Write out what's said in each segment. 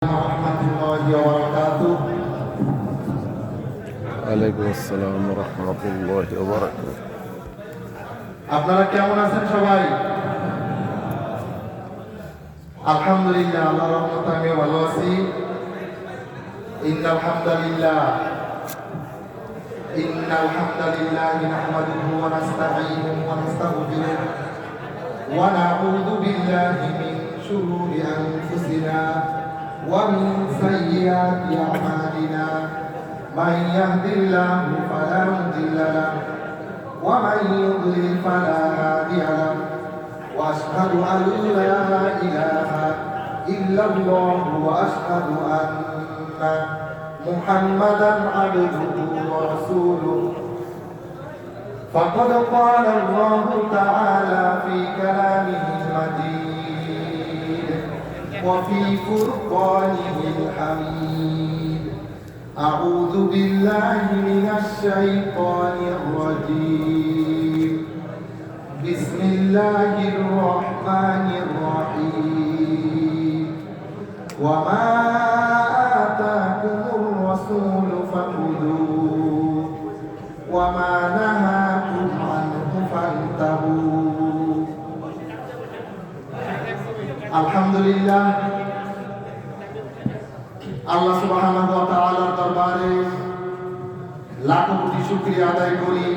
ওয়ালাইকুম আসসালাম ওয়া রাহমাতুল্লাহি ওয়া বারাকাতুহু। আপনারা কেমন আছেন সবাই? আলহামদুলিল্লাহ, আল্লাহর রহমতে আমিও ভালো আছি। ইন্নাল হামদালিল্লাহ নাহমাদুহু ওয়া নাস্তাঈনুহু ওয়া নাস্তাগফিরুহু ওয়া নাউযু বিল্লাহি মিন শুরুরি আনফুসিনা ওয়া মিন সাইয়্যাতি আ'মালিনা। মান ইয়াহদিল্লাহু ফালা মুদিল্লা লাহু ওয়া মান ইউদ্লিল ফালা হাদিয়া লাহু। وأشهد أن لا إله إلا الله وأشهد أن محمدا عبده ورسوله. فقد قال الله تعالى في كلامه المجيد وفي فرقانه الحميد. أعوذ بالله من الشيطان الرجيم. بسم الله الرحمن الرحيم. وما آتاكم الرسول فخذوه وما نهاكم عنه فانتهوا. আলহামদুলিল্লাহ, আল্লাহ সুবহানাহু ওয়া তাআলার দরবারে লাখো কোটি শুকরিয়া আদায় করি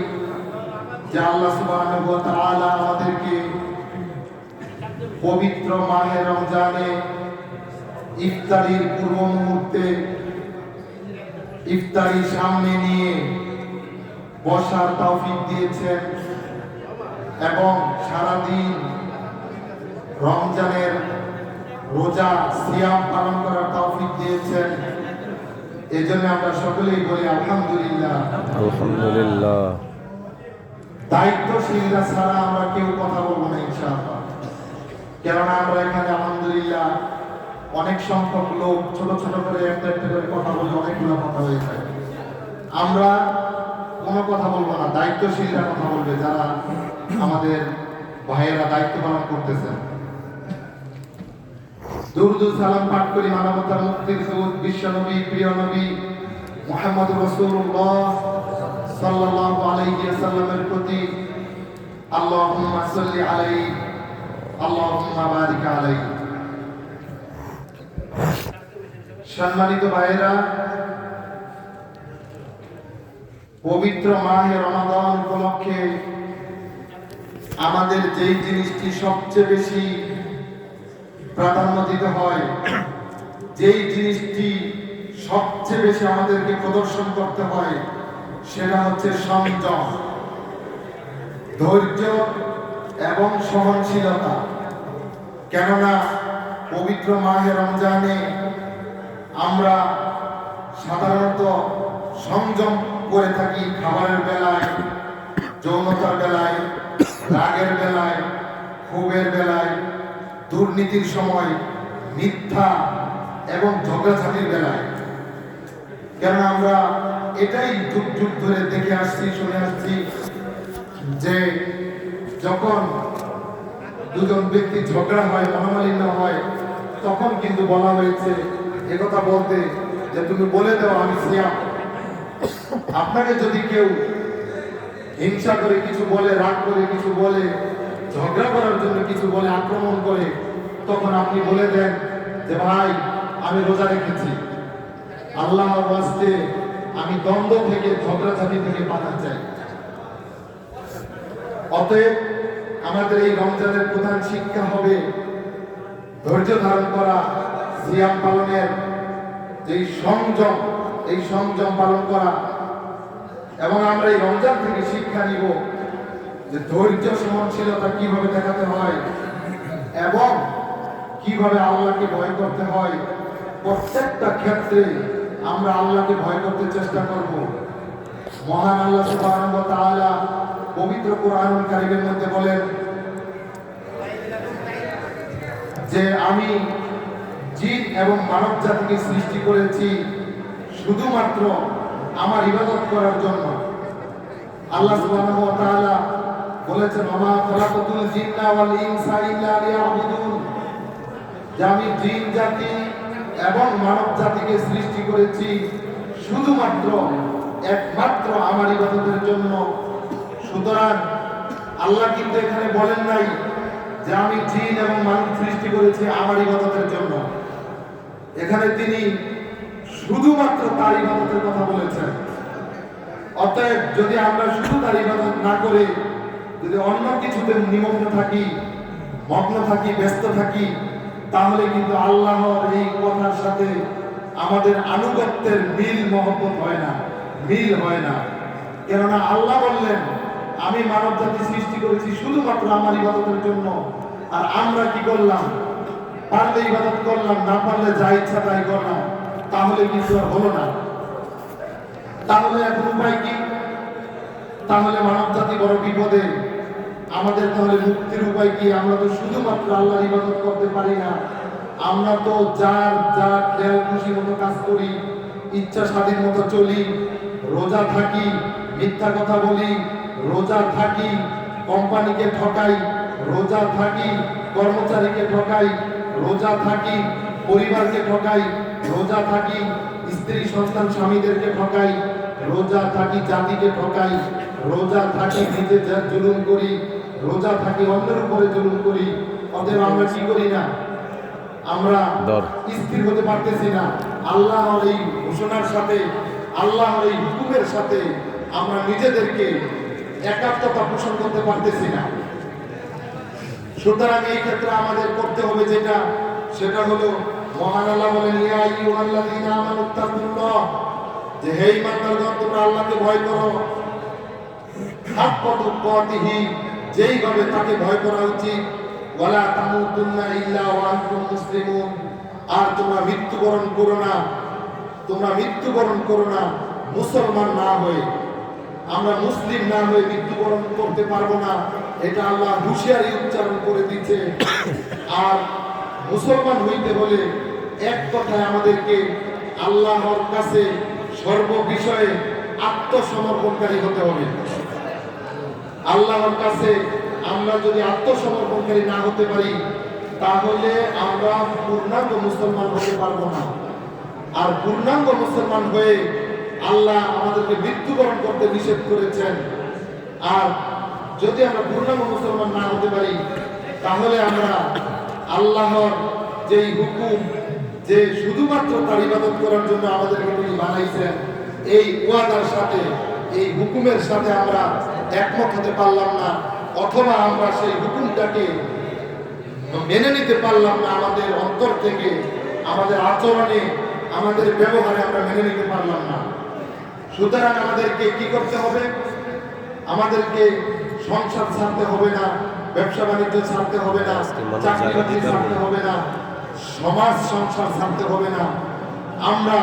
যে আল্লাহ সুবহানাহু ওয়া তাআলা আমাদেরকে পবিত্র মাহে রমজানে ইফতারির পূর্ব মুহূর্তে ইফতারি সামনে নিয়ে বসার তৌফিক দিয়েছেন এবং সারাদিন রমজানের রোজা সিয়াম পালন করার তৌফিক দিয়েছেন। এজন্য আমরা সকলেই বলি আলহামদুলিল্লাহ। আলহামদুলিল্লাহ। দায়িত্বশীলরা ছাড়া আমরা কেউ কথা বলবো না ইনশাআল্লাহ। কেননা আমরা এখানে আলহামদুলিল্লাহ অনেক সংখ্যক লোক ছোট ছোট করে একটা একটা করে কথা বলে অনেকগুলো কথা হয়ে যায়। আমরা কোনো কথা বলবো না, দায়িত্বশীলরা কথা বলবে, যারা আমাদের ভাইয়েরা দায়িত্ব পালন করতেছেন। দুরূদ সালাম পাঠ করি মানবতার মুক্তির দূত বিশ্ব নবী প্রিয় নবী মুহাম্মদুর রাসূলুল্লাহ সাল্লাল্লাহু আলাইহি ওয়াসাল্লামের প্রতি। আল্লাহুম্মা সাল্লি আলাইহি আল্লাহুম্মা বারিক আলাইহি। সম্মানিত ভাইয়েরা, পবিত্র মাহে রমাদান উপলক্ষে আমাদের যেই জিনিসটি সবচেয়ে বেশি প্রাধান্য দিতে হয়, যেই জিনিসটি সবচেয়ে বেশি আমাদেরকে প্রদর্শন করতে হয়, সেটা হচ্ছে সংযম, ধৈর্য এবং সহনশীলতা। কেননা পবিত্র মাহে রমজানে আমরা সাধারণত সংযম করে থাকি খাবারের বেলায়, যৌনতার বেলায়, রাগের বেলায়, ক্ষোভের বেলায়, দুর্নীতির সময়, মিথ্যা এবং ঝগড়াঝাটির বেলায়। কেন আমরা এটাই যুগ যুগ ধরে দেখে আসছি, শুনে আসছি যে যখন দুজন ব্যক্তি ঝগড়া হয়, মনোমালিন্য হয়, তখন কিন্তু বলা হয়েছে একথা বলতে যে তুমি বলে দাও আমি সিয়াম। আপনাকে যদি কেউ হিংসা করে কিছু বলে, রাগ করে কিছু বলে, ঝগড়া করার জন্য কিছু বলে, আক্রমণ করে, তখন আপনি বলে দেন যে ভাই আমি রোজা রেখেছি, আল্লাহর ওয়াস্তে আমি দ্বন্দ্ব থেকে, ঝগড়াঝাটি থেকে বাঁচা চাই। অতএব আমাদের এই রমজানের প্রধান শিক্ষা হবে ধৈর্য ধারণ করা, সিয়াম পালনের যেই সংযম, এই সংযম পালন করা। এবং আমরা এই রমজান থেকে শিক্ষা নিব যে ধৈর্য সহনশীলতা কিভাবে দেখাতে হয় এবং কিভাবে আল্লাহকে ভয় করতে হয়। প্রত্যেকটা ক্ষেত্রে আমরা আল্লাহকে ভয় করতে চেষ্টা করব। মহান আল্লাহ সুবহানাহু ওয়া তাআলা পবিত্র কোরআনুল কারীমের মধ্যে বলেন যে আমি জিন এবং মানব জাতিকে সৃষ্টি করেছি শুধুমাত্র আমার ইবাদত করার জন্য। আল্লাহ সুবহানাহু ওয়া তাআলা বলেছেন ওয়া মা খালাকাতুল জিন্না ওয়াল ইনসা ইল্লা লিয়াবুদুন, যে আমি জিন জাতি এবং মানব জাতিকে সৃষ্টি করেছি শুধুমাত্র একমাত্র আমার ইবাদতের জন্য। সুতরাং আল্লাহ কিন্তু এখানে বলেন নাই যে আমি জিন এবং মানুষ সৃষ্টি করেছি আমার ইবাদতের জন্য। এখানে তিনি শুধুমাত্র তার ইবাদতের কথা বলেছেন। অতএব যদি আমরা শুধু তার ইবাদত না করে যদি অন্য কিছুতে নিমগ্ন থাকি, মগ্ন থাকি, ব্যস্ত থাকি, তাহলে কিন্তু আল্লাহর এই কথার সাথে আমাদের আনুগত্যের মিল মহব্বত হয় না, মিল হয় না। কেননা আল্লাহ বললেন আমি মানব জাতি সৃষ্টি করেছি শুধুমাত্র আমার ইবাদতের জন্য। আর আমরা কি করলাম? পারলে ইবাদত করলাম, না পারলে যা ইচ্ছা তাই করলাম। তাহলে কিন্তু আর হলো না। তাহলে এখন উপায় কি? তাহলে মানব জাতি বড় বিপদে। আমাদের তাহলে মুক্তির উপায় কি? আমরা তো শুধুমাত্র আল্লাহর ইবাদত করতে পারি না। আমরা তো যার যা খেয়াল খুশি মতো কাজ করি, ইচ্ছা স্বাধীন মতো চলি, রোজা থাকি, মিথ্যা কথা বলি, রোজা থাকি, কোম্পানিকে ঠকাই, রোজা থাকি, কর্মচারীকে ঠকাই, রোজা থাকি, পরিবারকে ঠকাই, রোজা থাকি, স্ত্রী সন্তান স্বামীদেরকে ঠকাই, রোজা থাকি, জাতিকে ঠকাই, রোজা থাকি, নিজে জুলুম করি, রোজা থাকি, অন্যের উপরে জুলুম করি। অতএব আমরা কি করি না? আমরা স্থির হতে পারতেছি না। আল্লাহর এই ঘোষণার সাথে, আল্লাহর এই হুকুমের সাথে আমরা নিজেদেরকে একাত্মতা পোষণ করতে পারতেছি না। সুতরাং এই ক্ষেত্রে আমাদের করতে হবে যেটা, সেটা হলো মহান আল্লাহ বলেন ইয়া আইয়ুহাল্লাযীনা আমানুত্তাকুল্লাহ, যে হে ঈমানদারগণ তোমরা আল্লাহকে ভয় করো, হাক্কা তুকাতিহি, যেইভাবে তাকে ভয় করা উচিত, ওয়ালা তামুতুন্না ইল্লা ওয়া আনতুম মুসলিমুন, আর তোমরা মৃত্যুবরণ করো না, তোমরা মৃত্যুবরণ করো না মুসলমান না হয়ে। আমরা মুসলিম না হয়ে মৃত্যুবরণ করতে পারবো না, এটা আল্লাহ হুঁশিয়ারি উচ্চারণ করে দিচ্ছে। আর মুসলমান হইতে হলে এক কথায় আমাদেরকে আল্লাহর কাছে সর্ববিষয়ে আত্মসমর্পণকারী হতে হবে। আল্লাহর কাছে আমরা যদি আত্মসমর্পণকারী না হতে পারি, তাহলে আমরা পূর্ণাঙ্গ মুসলমান হতে পারবো না। আর পূর্ণাঙ্গ মুসলমান হয়ে আল্লাহ আমাদেরকে মৃত্যুবরণ করতে নিষেধ করেছেন। আর যদি আমরা পূর্ণাঙ্গ মুসলমান না হতে পারি, তাহলে আমরা আল্লাহর যেই হুকুম, যে শুধুমাত্র তার ইবাদত করার জন্য আমাদেরকে তিনি বানাইছেন, এই ওয়াদার সাথে, এই হুকুমের সাথে আমরা একমত হতে পারলাম না, অথবা আমরা সেই হুকুমটাকে মেনে নিতে পারলাম না। আমাদের অন্তর থেকে, আমাদের আচরণে, আমাদের ব্যবহারে আমরা মেনে নিতে পারলাম না। সুতরাং আমাদেরকে কি করতে হবে? আমাদেরকে সংসার ছাড়তে হবে না, ব্যবসা বাণিজ্য ছাড়তে হবে না, চাকরি বাকরি ছাড়তে হবে না, সমাজ সংসার ছাড়তে হবে না। আমরা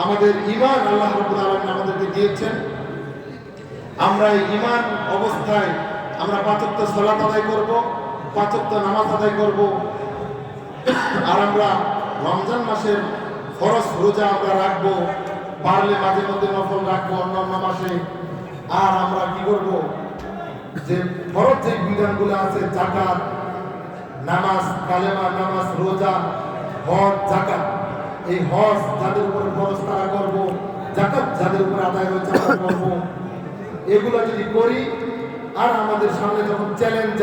আমাদের ঈমান আল্লাহ রাব্বুল আলামিন আমাদেরকে দিয়েছেন। আমরা এই ঈমান অবস্থায় আমরা ৫ ওয়াক্ত সালাত আদায় করব, ৫ ওয়াক্ত নামাজ আদায় করব। আর আমরা রমজান মাসের ফরজ রোজা আমরা রাখবো, পারলে মাঝে মধ্যে নফল রাখবো অন্যান্য মাসে। আর আমরা কি করব? যে ফরজ যে বিধানগুলো আছে, যাকাত, নামাজ, কালেমা, নামাজ, রোজা, হজ, যাকাত, এই হজ যাদের উপরে ফরজ তারা করব, যাকাত যাদের উপরে আদায় হয়েছে আমরা করব। এগুলো যদি করি, আর আমাদের সামনে যখন চ্যালেঞ্জ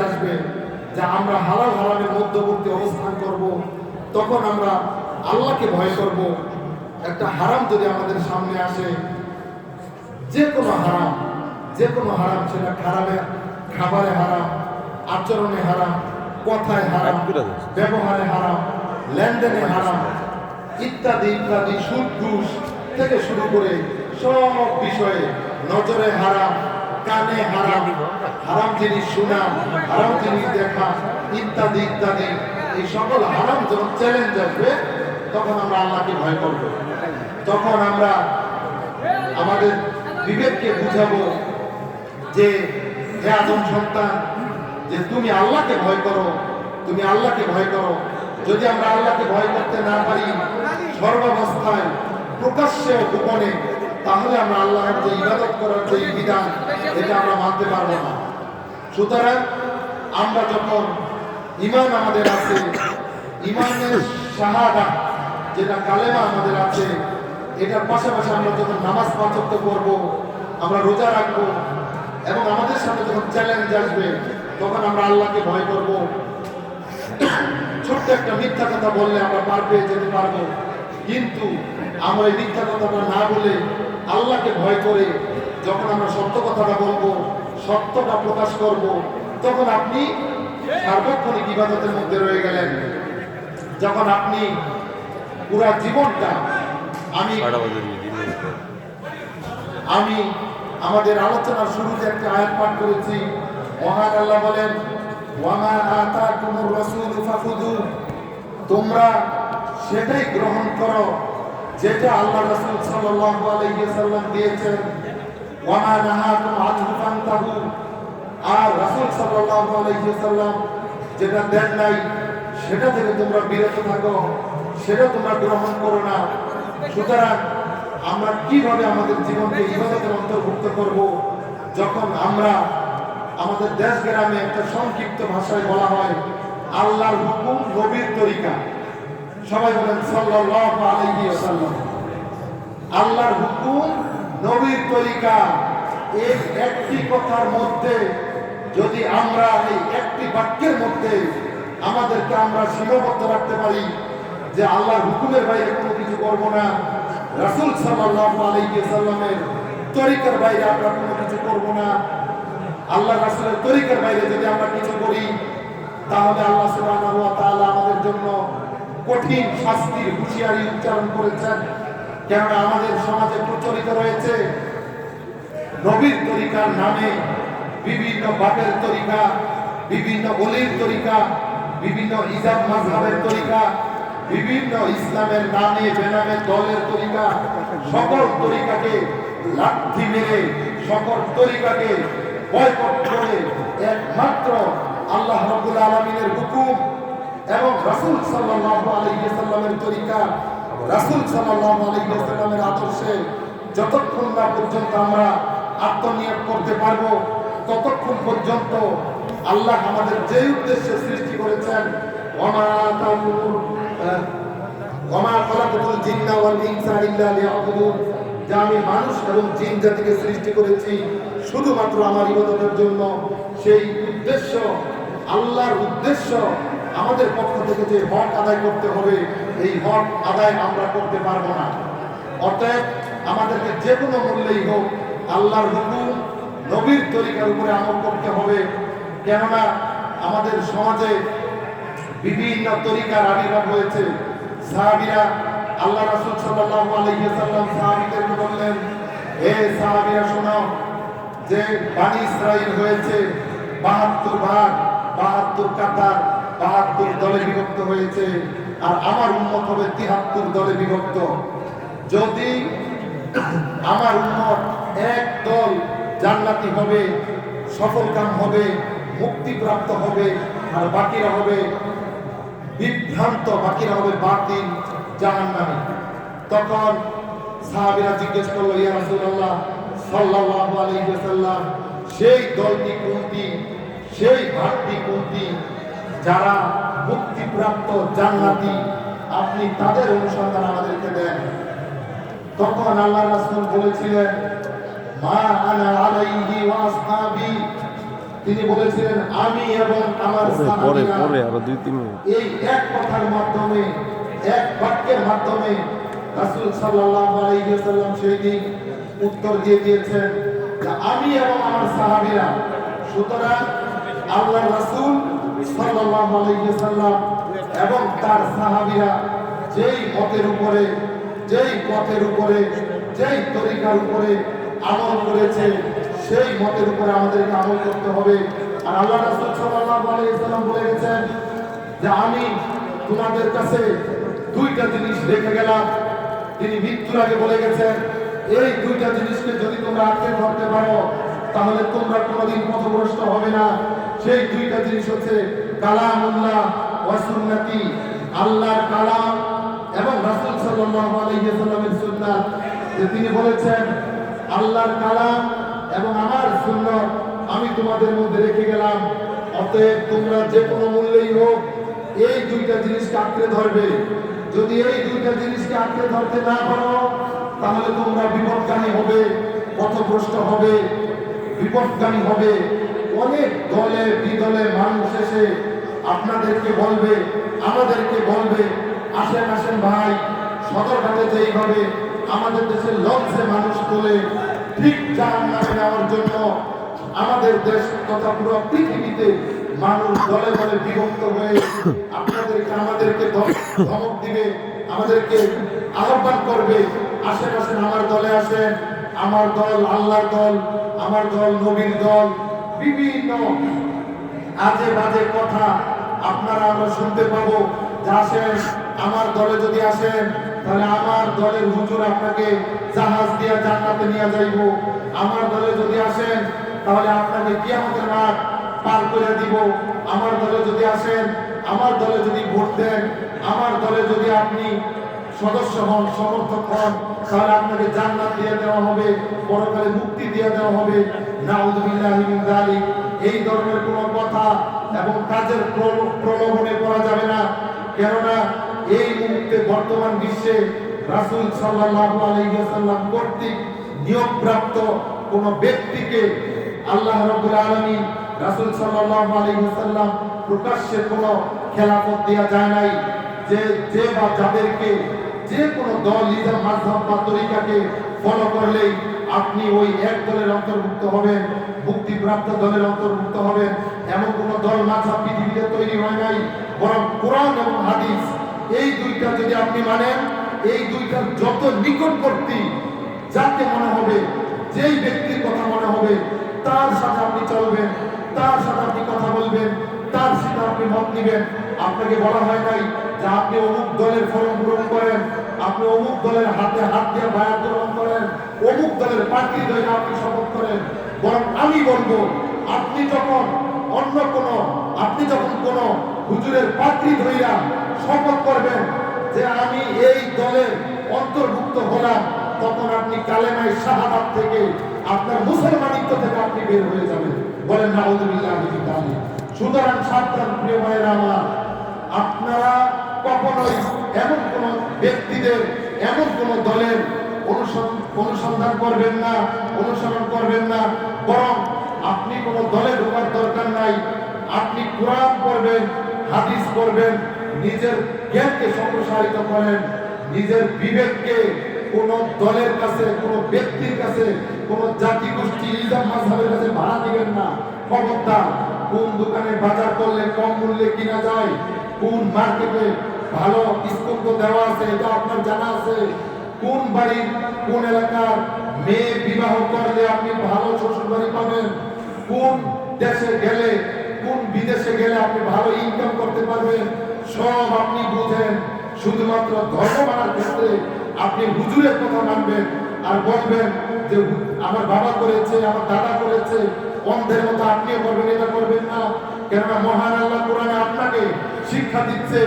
আসবে যে আমরা হালাল হারামের মধ্যবর্তী অবস্থান করব, তখন আমরা আল্লাহকে ভয় করব। একটা হারাম যদি আমাদের সামনে আসে, যে কোনো হারাম, সেটা খাবারে হারাম, আচরণে হারাম, কথায় হারাম, ব্যবহারে হারাম, লেনদেনে হারাম, ইত্যাদি ইত্যাদি, সুদ ঘুষ থেকে শুরু করে সব বিষয়ে, নজরে হারাম, কানে হারাম, হারাম জিনিস শোনা, হারাম জিনিস দেখা, ইত্যাদি ইত্যাদি, এই সকল হারাম যখন চ্যালেঞ্জ আসবে, তখন আমরা আল্লাহকে ভয় করব। তখন আমরা আমাদের বিবেককে বুঝাবো যে হে আদম সন্তান, যে তুমি আল্লাহকে ভয় করো, তুমি আল্লাহকে ভয় করো। যদি আমরা আল্লাহকে ভয় করতে না পারি সর্বাবস্থায়, প্রকাশ্যে গোপনে, তাহলে আমরা আল্লাহর যে ইবাদত করার যে বিধান, এটা আমরা মানতে পারবো না। সুতরাং আমরা যখন ঈমান আমাদের আছে, ইমানের শাহাদা যেটা কালেমা আমাদের আছে, এটার পাশাপাশি আমরা যখন নামাজ পাঁচক্ত করব, আমরা রোজা রাখবো, এবং আমাদের সামনে যখন চ্যালেঞ্জ আসবে তখন আমরা আল্লাহকে ভয় করব। ছোট্ট একটা মিথ্যা কথা বললে আমরা পার পেয়ে যেতে পারবো, কিন্তু আমরা এই মিথ্যা কথাটা না বলে আল্লাহকে ভয় করে যখন আমরা সত্য কথাটা বলবো, সত্যটা প্রকাশ করব, তখন আপনি সার্বক্ষণিক ইবাদতের মধ্যে রয়ে গেলেন। যখন আপনি পুরা জীবনটা আমি আমাদের আলোচনার শুরুতে একটা আয়াত পাঠ করেছি। মহান আল্লাহ বলেন, ওয়ামা আতাকুমুর রাসূলু ফাখুযু, তোমরা সেটাই গ্রহণ করো যেটা আল্লাহ রাসূল সাল্লাল্লাহু আলাইহি ওয়াসাল্লাম দিয়েছেন। ওয়ামা নাহাকুম আনহু ফান্তাহু, আর রাসূল সাল্লাল্লাহু আলাইহি ওয়াসাল্লাম যেটা দেন নাই সেটা থেকে তোমরা বিরত থাকো, সেটা তোমরা গ্রহণ করো না। সুতরাং আমরা কিভাবে আমাদের জীবনকে ইবাদতের অন্তর্ভুক্ত করব? যখন আমরা আমাদের দেশ গ্রামে একটা সংক্ষিপ্ত ভাষায় বলা হয় আল্লাহর হুকুম নবীর তরিকা। সবাই বলেন সাল্লাল্লাহু আলাইহি ওয়াসাল্লাম। আল্লাহর হুকুম নবীর তরিকা, এই একটি কথার মধ্যে যদি আমরা এই একটি বাক্যের মধ্যে আমাদেরকে আমরা সীমাবদ্ধ রাখতে পারি যে আল্লাহর হুকুমের বাইরে কোনো কিছু করব না, রাসূল সাল্লাল্লাহু আলাইহি ওয়াসাল্লামের তরিকার বাইরে আমরা কোনো কিছু করব না, আল্লাহ রাসূলের তরিকার বাইরে যদি আমরা কিছু করি, তাহলে আল্লাহ সুবহানাহু ওয়া তাআলা আমাদের জন্য কঠিন শাস্তির হুঁশিয়ারি উচ্চারণ করেছেন। কেননা আমাদের সমাজে প্রচলিত রয়েছে নবীর তরিকার নামে বিভিন্ন বাপের তরিকা, বিভিন্ন ওলির তরিকা, বিভিন্ন ইজাব মাযহাবের তরিকা, বিভিন্ন ইসলামের নামে বেনামে দলের তরিকা, সকল তরিকাকে লাথি মেরে, সকল তরিকাকে বয়কট করে একমাত্র আল্লাহ রাব্বুল আলামিনের হুকুম এবং রাসূল সাল্লাল্লাহু আলাইহি ওয়াসাল্লামের তরিকা, রাসূল সাল্লাল্লাহু আলাইহি ওয়াসাল্লামের আদর্শে যতক্ষণ না পর্যন্ত আমরা আত্মনিয়োগ করতে পারবো, ততক্ষণ পর্যন্ত আল্লাহ আমাদের যে উদ্দেশ্যে সৃষ্টি করেছেন, ওমা খালাকাতুল জিন্না ওয়াল ইনসা ইল্লা লিয়াবুদুন, যে আমি মানুষ এবং জিন জাতিকে সৃষ্টি করেছি শুধুমাত্র আমার ইবাদতের জন্য, সেই উদ্দেশ্য, আল্লাহর উদ্দেশ্য আমাদের পক্ষ থেকে যে হক আদায় করতে হবে, এই হক আদায় আমরা করতে পারবো না। অতএব আমাদেরকে যে কোনো মূল্যেই হোক আল্লাহর হুকুম নবীর তরিকার উপরে আমল করতে হবে। কেননা আমাদের সমাজে বিভিন্ন তরিকার আবির্ভাব হয়েছে। সাহাবীরা, আল্লাহ রাসূল সাল্লাল্লাহু আলাইহি ওয়াসাল্লাম সাহাবীদেরকে বললেন, হে সাহাবীরা শোনো, যে বনি ইসরাঈল হয়েছে ৭২ ভাগ, ৭২ কাতার, ৭২ দলে বিভক্ত হয়েছে, আর আমার উম্মত হবে ৭৩ দলে বিভক্ত। যদি আমার উম্মত এক দল জান্নাতি হবে, সফলকাম হবে, মুক্তিপ্রাপ্ত হবে, আর বাকিরা হবে বিভ্রান্ত, বাকিরা হবে বাতিল, জাহান্নামী। তখন সাহাবীরা জিজ্ঞেস করলো, ইয়া রাসূলুল্লাহ সাল্লাল্লাহু আলাইহি ওয়াসাল্লাম, সেই দলটি কোনটি, সেই ভাগটি কোনটি যারা মুক্তিপ্রাপ্ত জান্নাতি, আপনি তাদের অনুসন্ধান আমাদেরকে দেন। তখন আল্লাহ রাসূল বলেছিলেন, মা আনা আলাইহি ওয়া আসহাবি, তিনি বলেছিলেন আমি এবং আমার সাহাবীরা। আরো 2-3 মিনিট এই এক কথার মাধ্যমে, এক বাক্যের মাধ্যমে রাসূল সাল্লাল্লাহু আলাইহি ওয়াসাল্লাম সেই দিন উত্তর দিয়ে দিয়েছেন যে আমি এবং আমার সাহাবীরা। সুতরাং আল্লাহ রাসূল সাল্লাল্লাহু আলাইহি ওয়াসাল্লাম এবং তার সাহাবীরা যেই মতের উপরে, যেই পথের উপরে, যেই তরিকার উপরে আমল করেছে, সেই মতের উপরে আমাদেরকে আমল করতে হবে। আর আল্লাহ রাসূল সাল্লাল্লাহু আলাইহি ওয়াসাল্লাম বলে গেছেন যে আমি তোমাদের কাছে দুইটা জিনিস রেখে গেলাম। তিনি মৃত্যুর আগে বলে গেছেন, এই দুইটা জিনিসকে যদি তোমরা আঁকড়ে ধরতে পারো তাহলে তোমরা কোনোদিন পথভ্রষ্ট হবে না। সেই দুইটা জিনিস হচ্ছে কালামুল্লাহ ওয়া সুন্নতি, আল্লাহর কালাম এবং রাসূল সাল্লাল্লাহু আলাইহি ওয়াসাল্লামের সুন্নাত। যে তিনি বলেছেন আল্লাহর কালাম এবং আমার সুন্নাত আমি তোমাদের মধ্যে রেখে গেলাম, অতএব তোমরা যে কোনো মূল্যেই হোক এই দুইটা জিনিসকে আঁকড়ে ধরবে। যদি এই দুইটা জিনিসকে আঁকড়ে ধরতে না পারো তাহলে তোমরা বিপদগামী হবে, পথভ্রষ্ট হবে, বিপদগামী হবে। অনেক দলে বিদলে মানুষ এসে আপনাদেরকে বলবে, আমাদেরকে বলবে, আসেন আসেন ভাই, সদরঘাটে যেইভাবে আমাদের দেশের লঞ্চে মানুষ তোলে, ঠিক জাহান্নামে নেওয়ার জন্য আমাদের দেশ তথা পুরো পৃথিবীতে মানুষ দলে দলে বিভক্ত হয়ে আপনাদেরকে আমাদেরকে ধমক দিবে, আমাদেরকে আহ্বান করবে, আসেন আসেন আমার দলে আসেন, আমার দল আল্লাহর দল, আমার দল নবীর দল। বিভিন্ন আজে বাজে কথা আপনারা আমরা শুনতে পাবো। যে আসেন আমার দলে যদি আসেন তাহলে আমার দলের হুজুর আপনাকে জাহাজ দিয়ে জান্নাতে নিয়ে যাইব। আমার দলে যদি আসেন তাহলে আপনাকে কিয়ামতের মাঠ পার করে দিব। আমার দলে যদি আসেন, আমার দলে যদি ভোট দেন, আমার দলে যদি আপনি সদস্য হন, সমর্থক হন, তাহলে আপনাকে জান্নাত দিয়ে দেওয়া হবে, পরকালে মুক্তি দিয়ে দেওয়া হবে। নাউযুবিল্লাহি মিন যালিক। এই ধরনের কোনো কথা এবং কাজের প্রলোভনে পড়া যাবে না। কেননা এই মুহূর্তে বর্তমান বিশ্বে রাসূল সাল্লাল্লাহু আলাইহি ওয়াসাল্লাম কর্তৃক নিয়োগপ্রাপ্ত কোন ব্যক্তিকে আল্লাহ রাব্বুল আলামিন রাসূল সাল্লাল্লাহু আলাইহি ওয়াসাল্লাম প্রকাশ্যে কোনো খেলাফত দেয়া যায় নাই। যে বা যাদেরকে যে কোনো দল লিজাম মাযহাব বা তরিকাকে ফলো করলেই আপনি ওই এক দলের অন্তর্ভুক্ত হবেন, মুক্তিপ্রাপ্ত দলের অন্তর্ভুক্ত হবেন, এমন কোন দল মাযহাব পৃথিবীতে তৈরি হয় নাই। বরং কোরআন এবং হাদিস এই দুইটা যদি আপনি মানেন, এই দুইটার যত নিকটবর্তী যাকে মনে হবে, যেই ব্যক্তির কথা মনে হবে, তার সাথে আপনি চলবেন, তার সাথে আপনি কথা বলবেন, তার সাথে আপনি মত নিবেন। আপনাকে বলা হয় নাই যে আপনি অমুক দলের ফরম পূরণ করেন, আপনি অমুক দলের হাতে হাত দিয়ে বায়াত গ্রহণ করেন, অমুক দলের পার্টি ধরে আপনি শপথ করেন। বরং আমি বলবো, আপনি যখন আপনি যখন কোনো হুজুরের পাত্রী ধইরা শপথ করবেন যে আমি এই দলের অন্তর্ভুক্ত হলাম, তখন আপনি কালেমায়ে শাহাদাত থেকে, আপনার মুসলমানিত্ব থেকে আপনি বের হয়ে যাবেন। বলেন নাউযুবিল্লাহি মিন যালিক। সুতরাং সাবধান প্রিয় ভাইরা আমার, আপনারা কখনোই এমন কোন ব্যক্তিদের, এমন কোন দলের অনুসন্ধান করবেন না, অনুসরণ করবেন না। বরং আপনি কোন দলে ঢোকার দরকার নাই। আপনি কোরআন পড়বেন, হাদিস পড়বেন, নিজের জ্ঞানকে সম্প্রসারিত করেন, নিজের বিবেককে কোন দলের কাছে, কোন ব্যক্তির কাছে, কোন জাতি গোষ্ঠী ইলজাম মাযহাবের কাছে ভাড়া দিবেন না। খবরদার, কোন দোকানে বাজার করলে কম মূল্যে কিনা যায়, কোন মার্কেটে ভালো ডিসকাউন্ট দেওয়া আছে এটা আপনার জানা আছে, কোন বাড়ির কোন এলাকার মেয়ে বিবাহ করলে আপনি ভালো শ্বশুর বাড়ি পাবেন, কোন দেশে গেলে, কোন বিদেশে গেলে আপনি ভালো ইনকাম করতে পারবেন, সব আপনি বুঝেন। শুধুমাত্র ধর্ম মানার ক্ষেত্রে আপনি হুজুরের কথা মানবেন আর বলবেন যে আমার বাবা করেছে, আমার দাদা করেছে, অন্ধের মতো আপনিও করবেন, এটা করবেন না। কেননা মহান আল্লাহ কোরআনে আপনাকে শিক্ষা দিচ্ছে,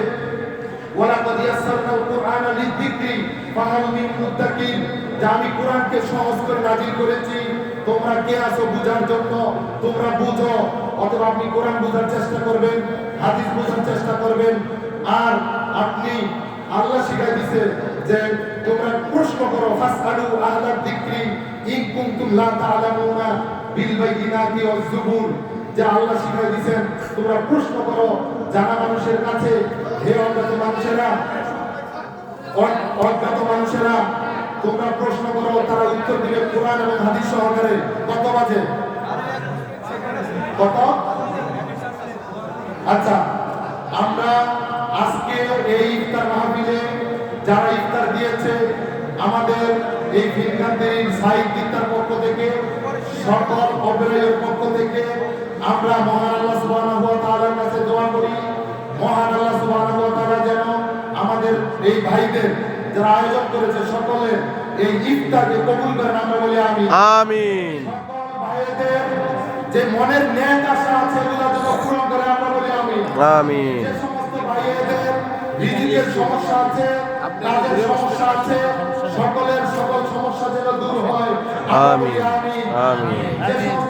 ওয়ালাকাদ ইয়াসসারনাল কুরআনা লিযিকরি ফাহাল মিন মুদ্দাকির, যে আমি কোরআনকে সহজ করে নাযিল করেছি, তোমরা কে আছো বুঝার জন্য, তোমরা বুঝো। অথবা আপনি কোরআন বোঝার চেষ্টা করবেন, হাদিস বোঝার চেষ্টা করবেন। আর আপনি আল্লাহ শিখাই দিয়েছে যে তোমরা প্রশ্ন করো, ফাসআলু আহলা যিকরি ইন কুনতুম লা তা'লামুনা বিল বাইয়িনাতি ওয়াজ জুবুর। যে আল্লাহ শিখাই দিয়েছেন তোমরা প্রশ্ন করো জানা মানুষের কাছে। হে অজ্ঞাত মানুষেরা, অজ্ঞাত মানুষেরা, তোমরা প্রশ্ন করো, তারা উত্তর দিবে কোরআন এবং হাদিস সহকারে। কত বাজে? কত? আচ্ছা, আমরা আজকে এই ইফতার মাহফিলে যারা ইফতার দিয়েছে, আমাদের এই ফিরকানদের সাহিত্য ইফতার পক্ষ থেকে, সকল অপরায়ের পক্ষ থেকে আমরা মহান আল্লাহ সুবহানাহু ওয়া তাআলার কাছে দোয়া করি, মহান আল্লাহ সুবহানাহু ওয়া তাআলা যেন আমাদের এই ভাইদের যারা আয়োজন করেছে সকলের এই ইফতারকে কবুল করেন। আমরা বলি আমিন। আমিন। সকল ভাইদের যে মনের ন্যাক আশা আছে এগুলো যেন পূরণ করে। আমরা বলি আমিন। আমিন। যে সমস্ত ভাইদের রিজিকের সমস্যা আছে, কাজের সমস্যা আছে, সকলের সকল সমস্যা যেন দূর হয়। আমিন। আমিন। যে সমস্ত